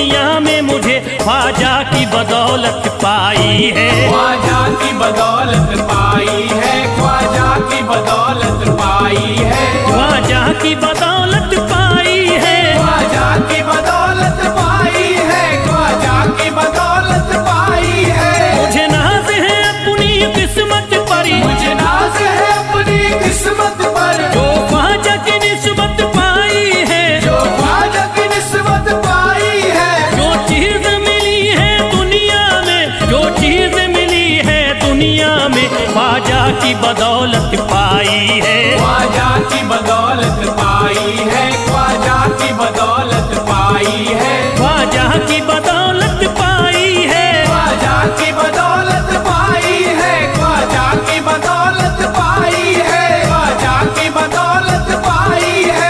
दुनिया में मुझे ख्वाजा की बदौलत पाई है। ख्वाजा की बदौलत पाई है, ख्वाजा की बदौलत पाई है, ख्वाजा की बदौलत पाई है, ख्वाजा की बदौलत पाई है, ख्वाजा की बदौलत पाई है। मुझे नाज है अपनी किस्मत पर, मुझे नाज है अपनी किस्मत पर, जो ख्वाजा की निस्बत पाई है, जो ख्वाजा की निस्बत पाई है। जो चीज मिली है दुनिया में, जो चीज मिली है दुनिया में, ख्वाजा की बदौलत पाई है। ख्वाजा की बदौलत पाई है, ख्वाजा की बदौलत पाई है, ख्वाजा की बदौलत पाई है, ख्वाजा की बदौलत पाई है, ख्वाजा की बदौलत पाई है, ख्वाजा की बदौलत पाई है।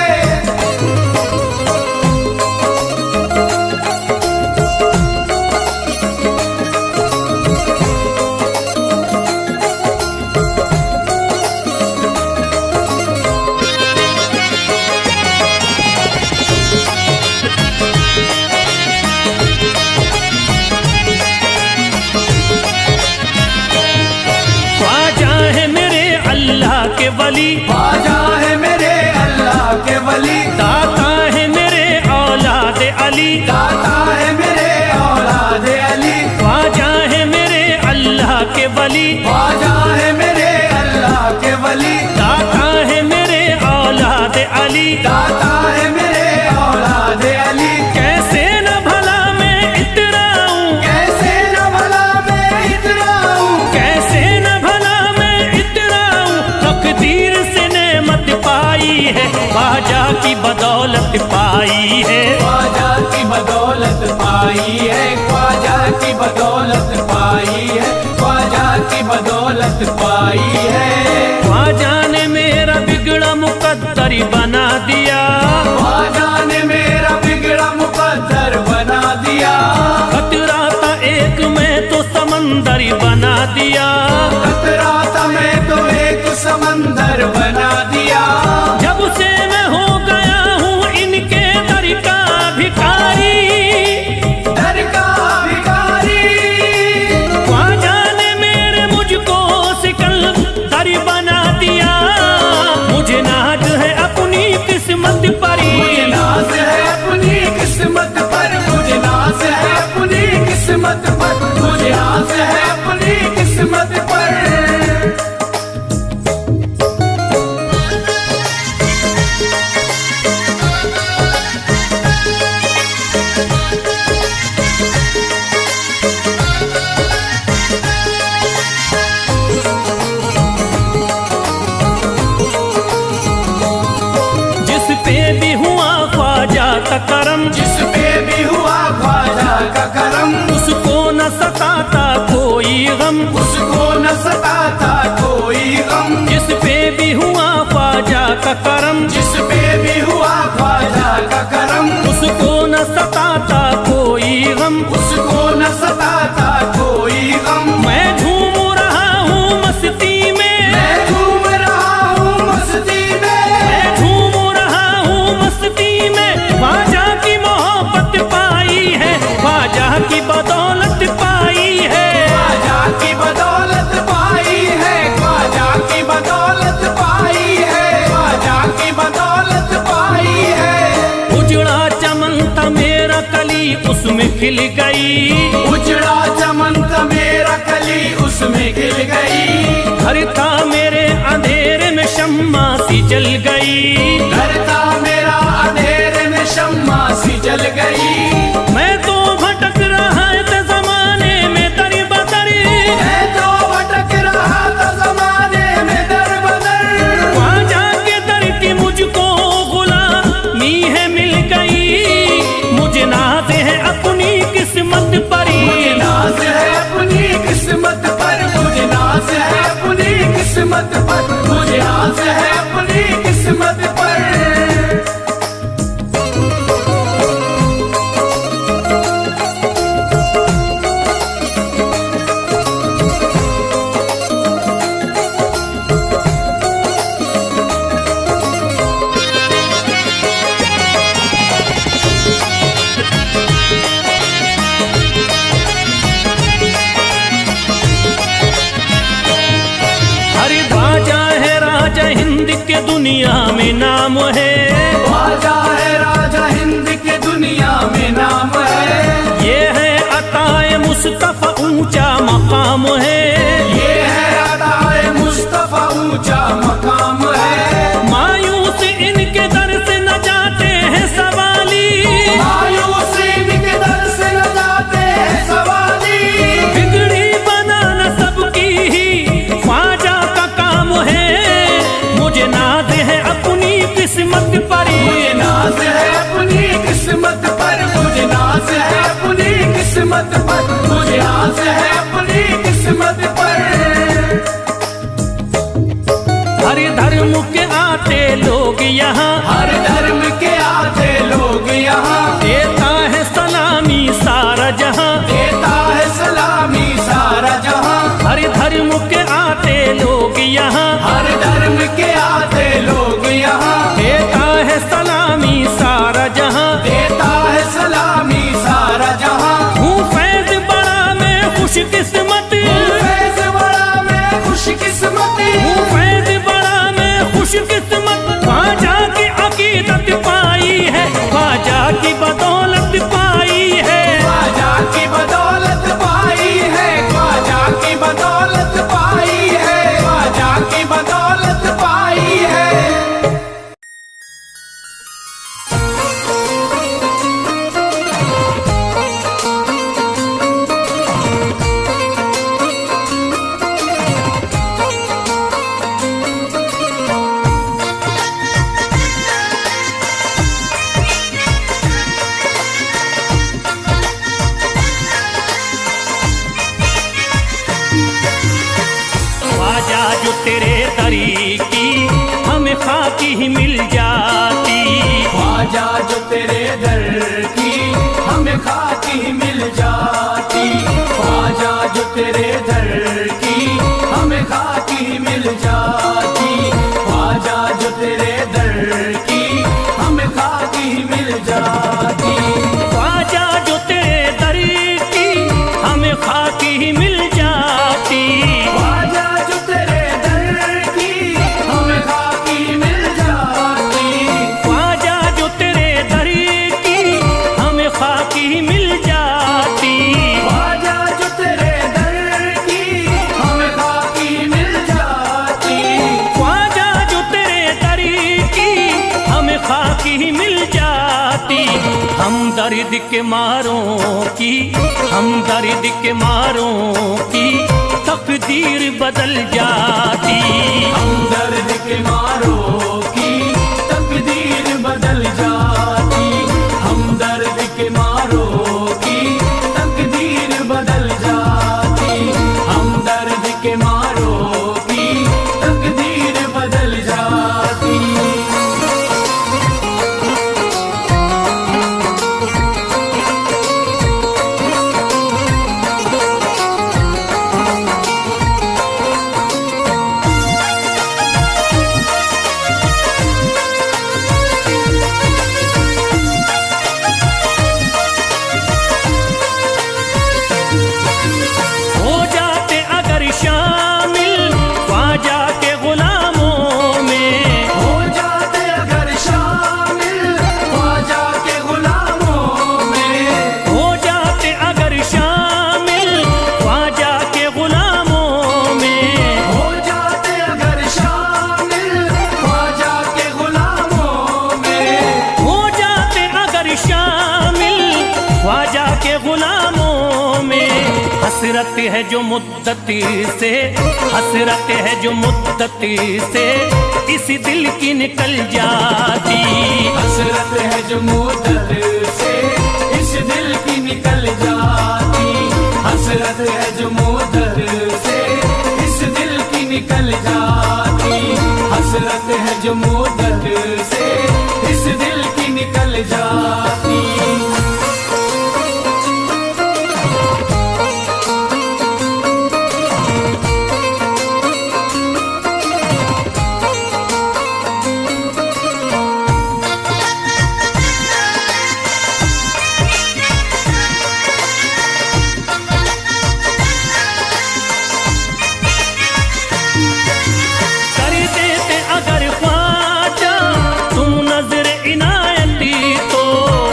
ख्वाजा है मेरे अल्लाह के वली, ख्वाजा है मेरे अल्लाह के वली, दाता है मेरे औलाद अली, दाता है मेरे औलाद अली, ख्वाजा है मेरे अल्लाह के वली, ख्वाजा है मेरे अल्लाह के वली, दाता है मेरे औलाद अली। दाता है मेरे औलाद अली। कैसे न भला मैं इतराऊं, कैसे न भला मैं इतराऊं, कैसे न भला मैं इतराऊं, तकदीर से नेमत पाई है, ख्वाजा की बदौलत पाई है। ख्वाजा की बदौलत पाई है, ख्वाजा की बदौलत पाई है, ख्वाजा की बदौलत पाई है। ख्वाजा ने मेरा बिगड़ा मुकद्दर बना दिया, ख्वाजा ने मेरा बिगड़ा मुकद्दर बना दिया, खतरा था एक मैं तो समंदर बना दिया। खतरा था मैं तो एक समंदर बना दिया। जब से मैं हो गया हूँ इनके दर का भिखारी, दर का भिखारी, ख्वाजा ने मेरे मुझको सिकंदर बना दिया। मुझे नाज है अपनी किस्मत पर, मुझे नाज है अपनी किस्मत पर, मुझे नाज है अपनी किस्मत पर, मुझे नाज है अपनी किस्मत पर। जिस पे भी हुआ ख्वाजा का करम, जिस पे भी हुआ ख्वाजा का करम, उसको न सताता कोई गम, उसको न सताता कोई गम। जिस पे भी हुआ ख्वाजा का करम, जिस पे भी हुआ ख्वाजा का करम, उसको न सताता कोई गम। उसको न सताता कोई गम। मैं झूम रहा हूँ मस्ती में, मैं झूम रहा हूँ मस्ती में, मैं झूम रहा हूँ मस्ती में, ख्वाजा की मोहब्बत पाई है, ख्वाजा की बदौलत पाई है। ख्वाजा की बदौलत पाई है, ख्वाजा की बदौलत पाई है, ख्वाजा की बदौलत पाई है। उजड़ा चमन था मेरा कली उसमें खिल गई, उजड़ा चमन था मेरा कली उसमें खिल गई। घर था मेरे अंधेरे में शम्मा सी जल गई, घर था मेरा अंधेरे में शम्मा सी जल गई। मैं तो भटक रहा था जमाने में दर बदर, मैं तो भटक रहा था जमाने में दर बदर। ख्वाजा के दर की मुझको गुलामी है मिल गई। मुझे नाज है अपनी किस्मत पर, मुझे नाज है अपनी किस्मत पर, मुझे नाज है अपनी किस्मत पर, मुझे नाज है अपनी किस्मत पर। किस्मत पर, मुझे आस है अपनी किस्मत पर। हर धर्म के आते लोग यहाँ, हर धर्म के आते लोग यहाँ, देता है सलामी सारा जहाँ, देता है सलामी सारा जहाँ। हर धर्म के आते लोग यहाँ, हर धर्म के आते लोग यहाँ, देता है सलामी सारा जहाँ, देता है सलामी सारा जहाँ। हूँ फैज बड़ा मैं खुशकिस्मत, फैज़ बड़ा मैं खुशकिस्मत, हूँ फैज बड़ा मैं खुशकिस्मत। ख्वाजा की अकीदत पाई है, ख्वाजा की बदौलत पाई है, ख्वाजा की बदौलत पाई है, ख्वाजा की बदौलत पाई है, ख्वाजा की बदौलत पाई है। ख्वाजा जो तेरे दरी की हमें खाकी ही मिल जाती, ख्वाजा जो तेरे दर की हमें खाकी मिल जाती, ख्वाजा जो तेरे दर की हमें खाकी मिल जाती, ख्वाजा जो तेरे दर की हमें खाकी मिल जाती। ख्वाजा जो तेरे दरी की हमें खाकी ही मिल जाती, ख्वाजा जो तेरे दर की हमें खाकी मिल जाती, ख्वाजा जो तेरे दरी की हमें खाकी ही मिल जाती, ख्वाजा जो तेरे दर की हमें खाकी मिल जाती, ख्वाजा जो तेरे दरी की हमें खाकी ही मिल जाती। हम दर्द के मारों की, हम दर्द के मारों की तकदीर बदल जाती, हम दर्द के मारों की तकदीर बदल जाती, हम दर्द के मारों की तकदीर बदल जाती, हम दर्द के मारों की तकदीर बदल जाती। हो जाते अगर शामिल ख्वाजा के गुलामों में, हो जाते अगर शामिल ख्वाजा के गुलामों में, हो जाते अगर शामिल ख्वाजा के गुलामों में, हो जाते अगर शामिल ख्वाजा के गुलामों में, हो जाते अगर शामिल ख्वाजा के गुलामों में। हसरत है जो मुद्दती से, हसरत है जो मुद्दती से इस दिल की निकल जाती, हसरत है जो मुद्दत से इस दिल की निकल जाती, हसरत है जो मुद्दत से इस दिल की निकल जाती, हसरत है जो मुद्दत से इस दिल की निकल जाती। कर देते अगर ख्वाजा तुम नजर इनायती तो,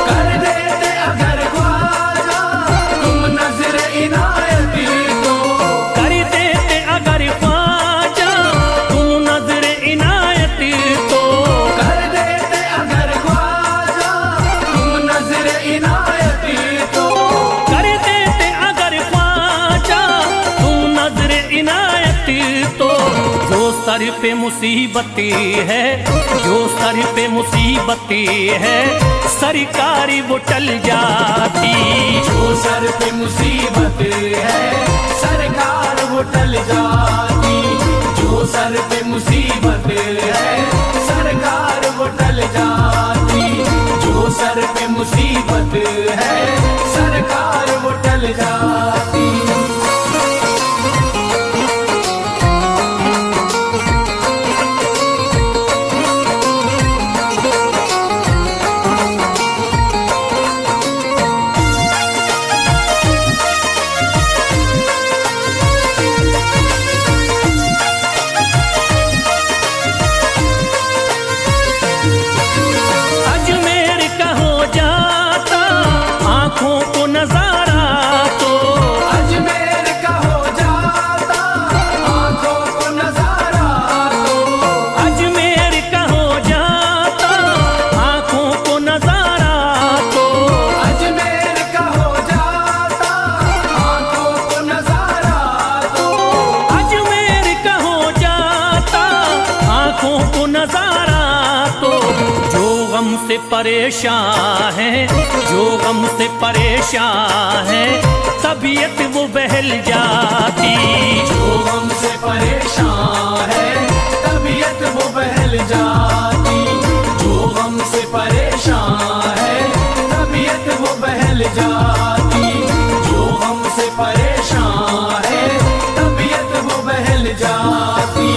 कर देते अगर ख्वाजा तुम नजर इनायती तो, कर देते अगर ख्वाजा तुम नजर इनायती तो, कर देते अगर ख्वाजा तुम नजर इनायती तो, कर देते अगर ख्वाजा तुम नजर इनायती तो। जो सर पे मुसीबती है, जो सर पे मुसीबती है सरकारी वो टल जाती, जो सर पे से परेशान है, जो गम से परेशान है, तबीयत वो बहल जाती। जो गम से परेशान है, तबीयत वो बहल जाती। जो गम से परेशान है, तबीयत वो बहल जाती। जो गम से परेशान है, तबीयत वो बहल जाती।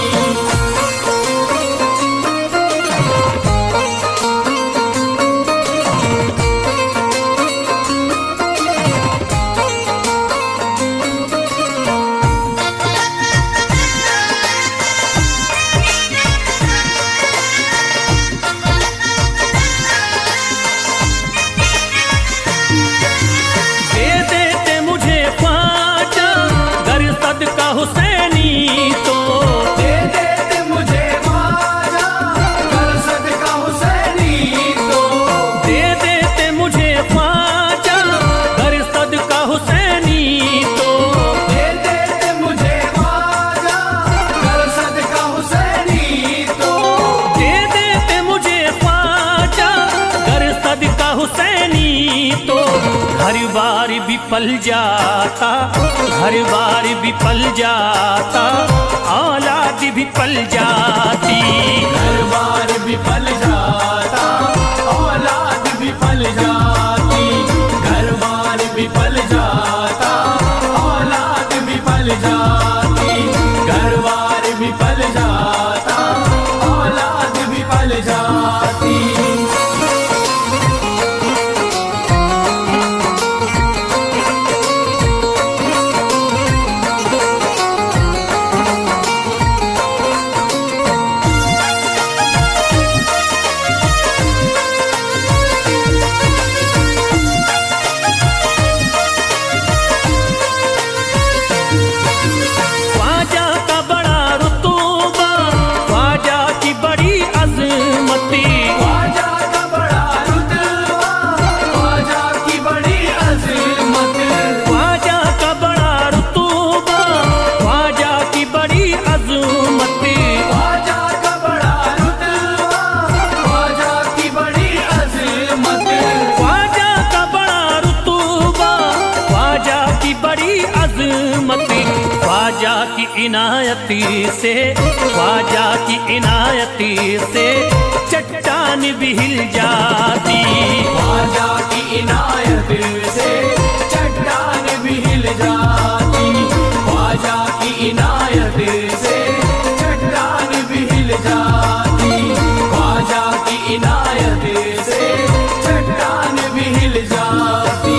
हुसैनी तो दे देते मुझे ख्वाजा, कर सदका हुसैनी तो। दे देते मुझे ख्वाजा, कर सदका हुसैनी तो। दे देते मुझे ख्वाजा, कर सदका हुसैनी तो। दे देते मुझे ख्वाजा, कर सदका हुसैनी तो। हर बार भी पल जाता, हर बार भी पल जाता, औलाद भी पल जाती। हर बार भी पल जाता, औलाद भी पल जाती। हर बार भी पल जाता, औलाद भी पल जाती। हर बार भी पल जाता, औलाद भी पल जाती। ख्वाजा की इनायती से, ख्वाजा की इनायती से चट्टान भी हिल जाती। ख्वाजा की इनायत से चट्टान भी हिल जाती। ख्वाजा की इनायत से चट्टान भी हिल जाती। ख्वाजा की इनायत से चट्टान भी हिल जाती।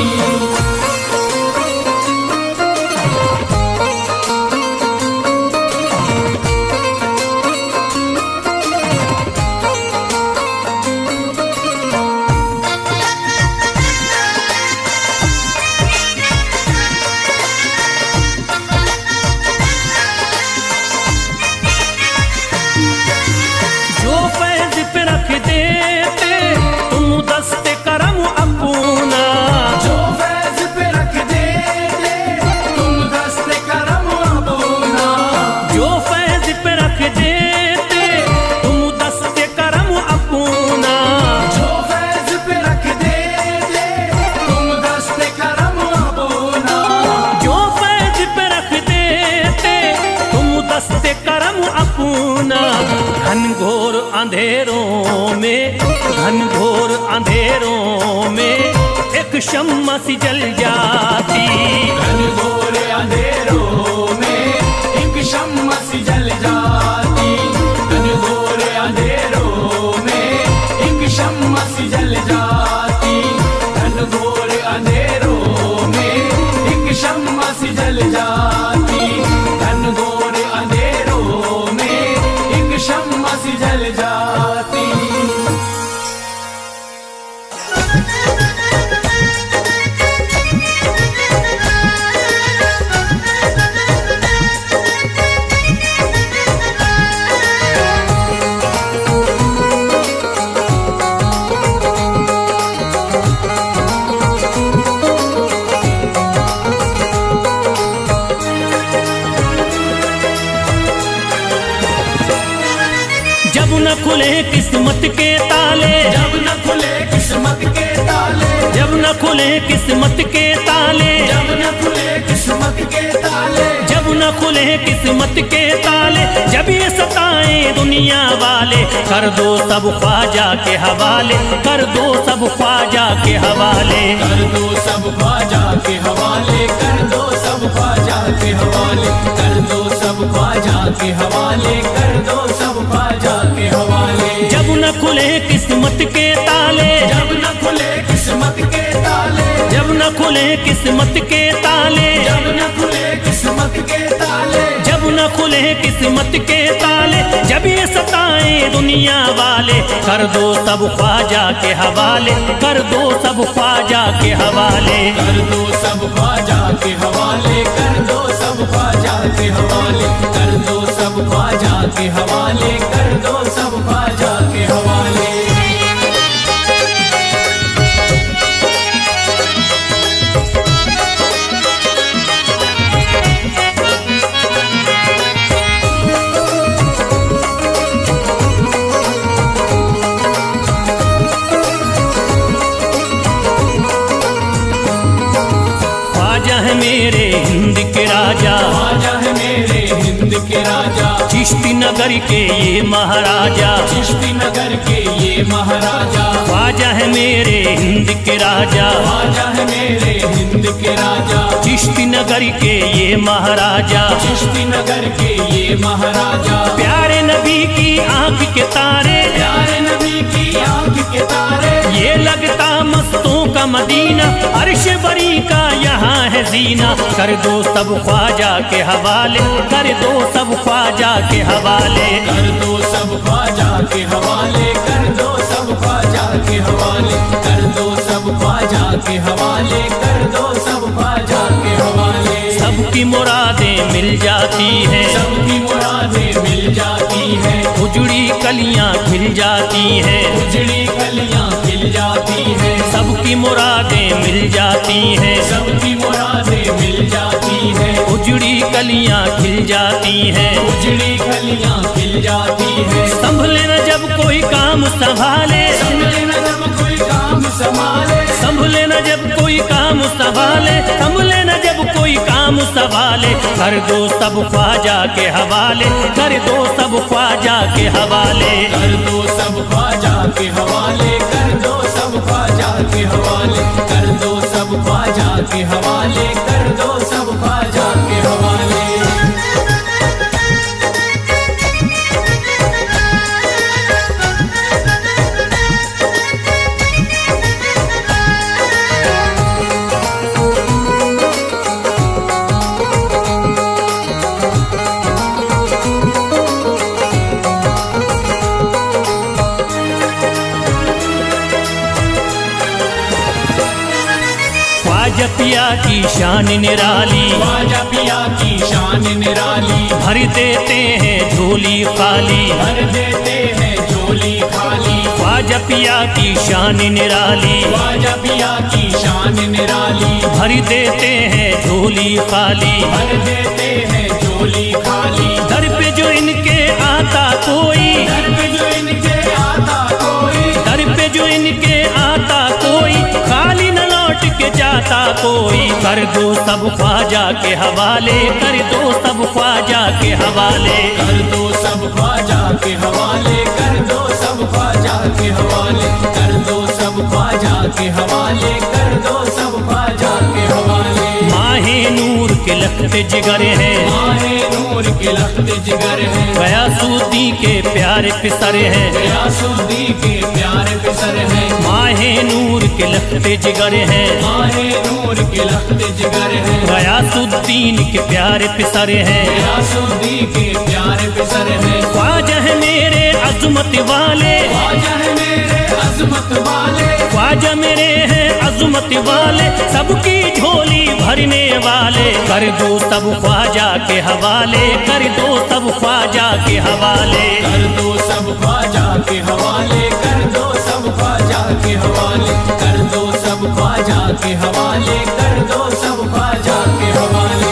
घनघोर अंधेरों में, घनघोर अंधेरों में एक शम्मा सी जल जाती। घनघोर अंधेरों में एक शम्मा सी जल जाती। घनघोर अंधेरों में एक शम्मा सी जल जाती। घनघोर अंधेरों में एक शम्मा सी जल जाती। घनघोर अंधेरों में एक शम्मा सी जल जाती। न खुले किस्मत के ताले, जब न खुले किस्मत के ताले, जब न खुले किस्मत के ताले, जब न खुले किस्मत के ताले, जब न खुले किस्मत के ताले, जब ये सताए दुनिया वाले, कर दो सब ख्वाजा के हवाले, कर दो सब ख्वाजा के हवाले, कर दो सब ख्वाजा के हवाले, कर दो सब ख्वाजा के हवाले, कर दो सब ख्वाजा के हवाले, कर दो सब ख्वाजा के हवाले। जब न खुले किस्मत के ताले, जब न खुले किस्मत के ताले, जब न खुले किस्मत के ताले, जब न खुले किस्मत के ताले, जब न खुले किस्मत के ताले, जब ये सताए दुनिया वाले, कर दो सब ख्वाजा के हवाले, कर दो सब ख्वाजा के हवाले, कर दो सब ख्वाजा के हवाले, कर दो सब ख्वाजा के हवाले, कर दो सब ख्वाजा के हवाले, कर दो सब ख्वाजा के हवाले। ख्वाजा है मेरे हिंद के राजा, ख्वाजा है मेरे हिंद के राजा, चिश्ती नगर के ये महाराजा, चिश्ती नगर के ये महाराजा, ख्वाजा है मेरे हिंद के राजा, ख्वाजा है मेरे हिंद के राजा, चिश्ती नगर के ये महाराजा, चिश्ती नगर के ये महाराजा, प्यारे नबी की आंख के तारे, प्यारे नबी की आंख के तारे, ये लगता मस्तों का मदीना, अर्श बरी का यहाँ है जीना, कर दो सब ख्वाजा के हवाले, कर दो सब ख्वाजा के हवाले, कर दो सब ख्वाजा के हवाले, कर दो सब ख्वाजा के हवाले, कर दो सब ख्वाजा के हवाले, कर दो सब ख्वाजा के हवाले। सबकी मुरादें मिल जाती हैं, सबकी मुरादें मिल जाती हैं, उजड़ी कलियां खिल जाती हैं, उजड़ी कलियां खिल जाती हैं, सबकी मुरादें मिल जाती हैं, सबकी मुरादें मिल जाती हैं, उजड़ी कलियां खिल जाती हैं, उजड़ी कलियां खिल जाती हैं। संभले न जब कोई काम संभाले, संभले न जब कोई काम संभाले, संभले न जब कोई काम संभाले, संभले न जब कोई काम संभाले, कर दो सब ख्वाजा के हवाले, कर दो सब ख्वाजा के हवाले, कर दो सब ख्वाजा के हवाले, कर दो सब ख्वाजा के हवाले, कर दो सब ख्वाजा के हवाले, कर दो सब ख्वाजा के हवाले। ख्वाजा पिया की शान निराली, ख्वाजा पिया की शान निराली, भर देते हैं झोली खाली, भर देते हैं झोली खाली, ख्वाजा पिया की शान निराली, ख्वाजा पिया की शान निराली, भर देते हैं झोली खाली, भर देते हैं झोली खाली, दर पे जो इनके आता कोई, दर पे जो इनके आता कोई, दर पे जो इनके आता कोई, खाली न लौट के जाता कोई, कर दो सब ख्वाजा के हवाले, कर दो सब ख्वाजा के हवाले, कर दो सब ख्वाजा के हवाले, कर दो सब ख्वाजा के हवाले, कर दो सब ख्वाजा के हवाले, कर दो सब ख्वाजा के हवाले। माहे नूर के लखते जिगर हैं, माहे नूर के लखते जिगर हैं, गयासुद्दीन के प्यारे पिसर हैं, गयासुद्दीन के प्यारे पिसर हैं, माहे नूर के लखते जिगर हैं, माहे नूर के लखते जिगर हैं, गयासुद्दीन के प्यारे पिसर हैं, गयासुद्दीन के प्यारे पिसर हैं। ख्वाजा है मेरे अजमत वाले, ख्वाजा है मेरे अजमत वाले, ख्वाजा मेरे हैं अजमत वाले, सबकी झोली भरने वाले, कर दो सब ख्वाजा के हवाले, कर दो सब ख्वाजा के हवाले, कर दो सब ख्वाजा के हवाले, कर दो सब ख्वाजा के हवाले, कर दो सब ख्वाजा के हवाले, कर दो सब ख्वाजा के हवाले।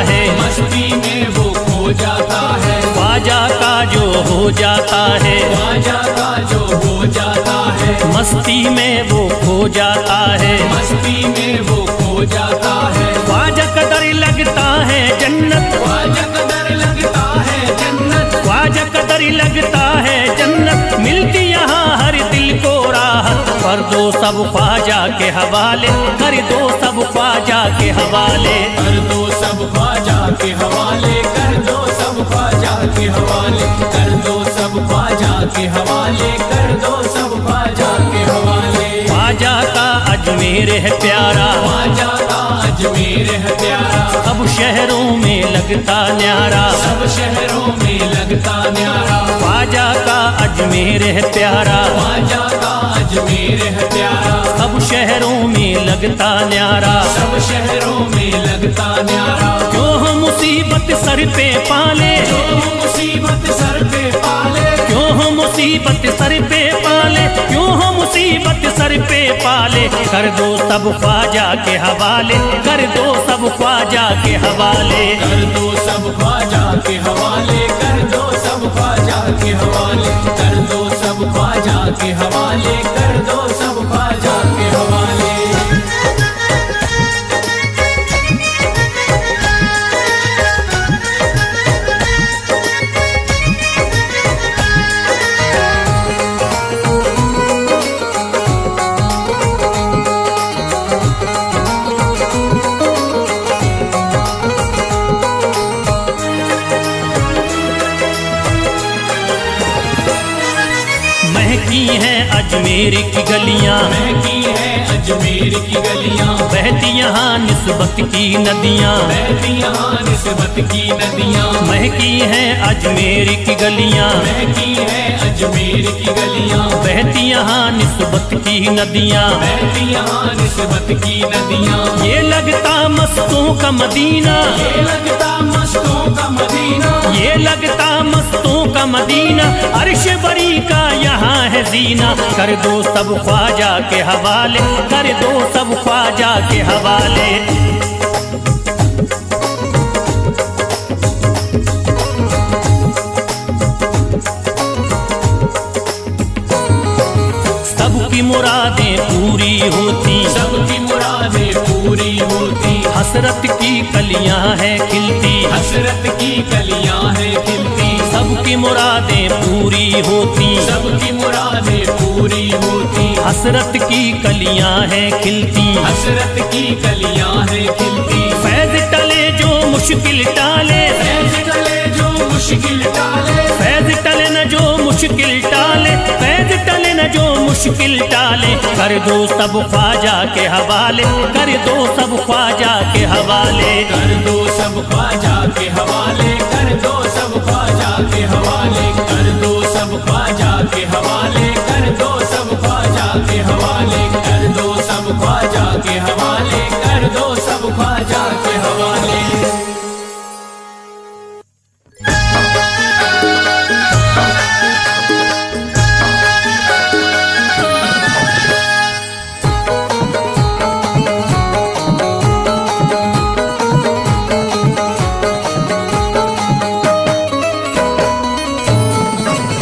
है, मस्ती में वो खो जाता है, ख्वाजा का जो हो जाता है, ख्वाजा का जो हो जाता है, मस्ती में वो खो जाता है, मस्ती में वो खो जाता है, ख्वाजा कदर लगता है जन्नत, ख्वाजा कदर लगता है जन्नत, ख्वाजा कदर लगता है जन्नत, मिलती यहाँ हर दिल को राहत, कर दो सब ख्वाजा के हवाले, कर दो सब ख्वाजा के हवाले, कर दो सब ख्वाजा के हवाले, कर दो सब ख्वाजा के हवाले, कर दो सब ख्वाजा के हवाले, कर दो सब ख्वाजा के हवाले। ख्वाजा का अजमेर है प्यारा, ख्वाजा का अजमेर है प्यारा, सब शहरों में लगता न्यारा, सब शहरों में लगता न्यारा, ख्वाजा का अजमेर है प्यारा, ख्वाजा का अजमेर है प्यारा, सब शहरों में लगता न्यारा, सब शहरों में लगता न्यारा, क्यों हम मुसीबत सर पे पाले, जो मुसीबत सर पे पाले, क्यों हम मुसीबत सर पे पाले, क्यों हम मुसीबत सर पे पाले, कर दो सब ख्वाजा के हवाले, कर दो सब ख्वाजा के हवाले, कर दो सब ख्वाजा के हवाले, कर दो सब ख्वाजा के हवाले, कर दो सब ख्वाजा के हवाले, कर दो सब ख्वाजा के हवाले। महकी हैं अजमेर की गलियां, महकी है अजमेर की गलियां, बहती यहाँ निस्बत की नदियाँ, बहती यहाँ निस्बत की नदियां, महकी हैं अजमेर की गलियां, महकी है अजमेर की गलियां, बहती यहाँ निस्बत की नदियाँ, बहती यहाँ निस्बत की नदियां, ये लगता मस्तों का मदीना, ये लगता मस्तों का मदीना, ये लगता मस्तों का मदीना, अर्श बरी का यहाँ है जीना, कर दो सब ख्वाजा के हवाले, कर दो सब ख्वाजा के हवाले। सबकी मुरादें पूरी होती, सबकी मुरादें पूरी होती, हसरत की कलियां हैं खिलती, हसरत की कलियां हैं खिलती, सबकी मुरादें पूरी होती, सबकी मुरादें पूरी होती, हसरत की कलियां हैं खिलती, हसरत की कलियां हैं खिलती, फैज टले जो मुश्किल टाले, फैज टले जो मुश्किल टाले, फैज टले न जो मुश्किल टाले, फैज टले न जो मुश्किल टाले, कर दो सब ख्वाजा के हवाले, कर दो सब ख्वाजा के हवाले, कर दो सब ख्वाजा के हवाले, कर दो सब ख्वाजा के हवाले, कर दो सब ख्वाजा के हवाले, कर दो सब ख्वाजा के हवाले, कर दो सब ख्वाजा के हवाले, कर दो सब ख्वाजा के हवाले।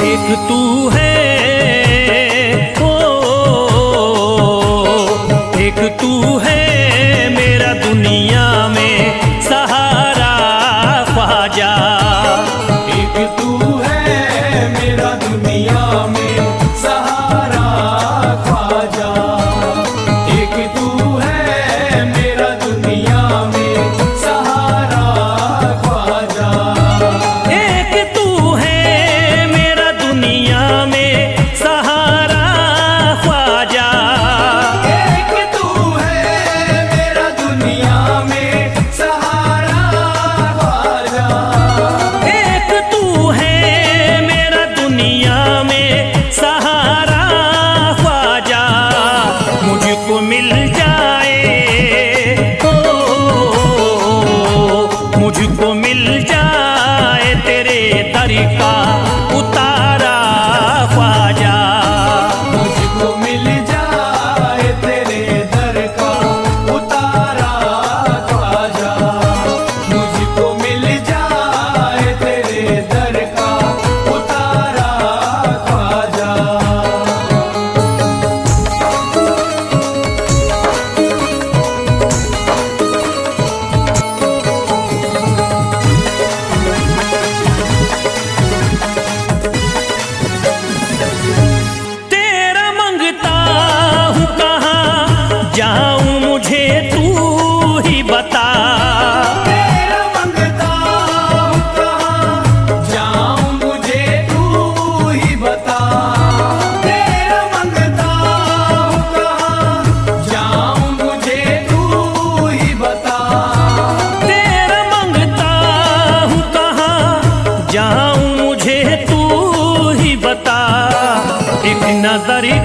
एक तू है ओ, एक तू है मेरा दुनिया में सहारा ख्वाजा, एक तू है मेरा दुनिया में सहारा ख्वाजा, एक तू है मेरा दुनिया में सहारा ख्वाजा, एक तू है मेरा दुनिया में सहारा ख्वाजा, एक तू है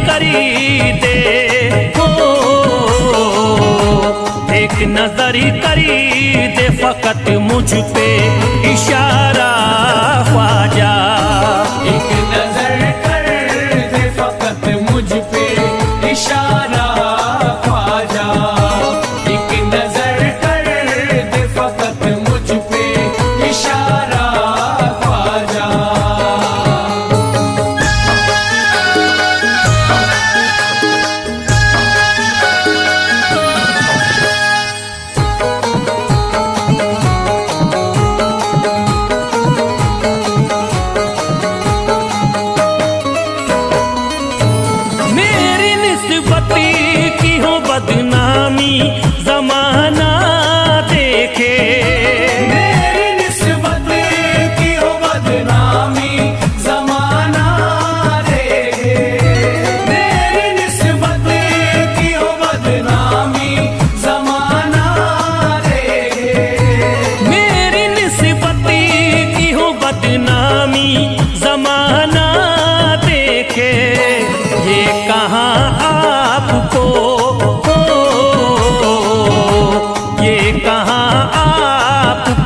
करी दे, हो एक नजर करी दे फकत मुझ पे।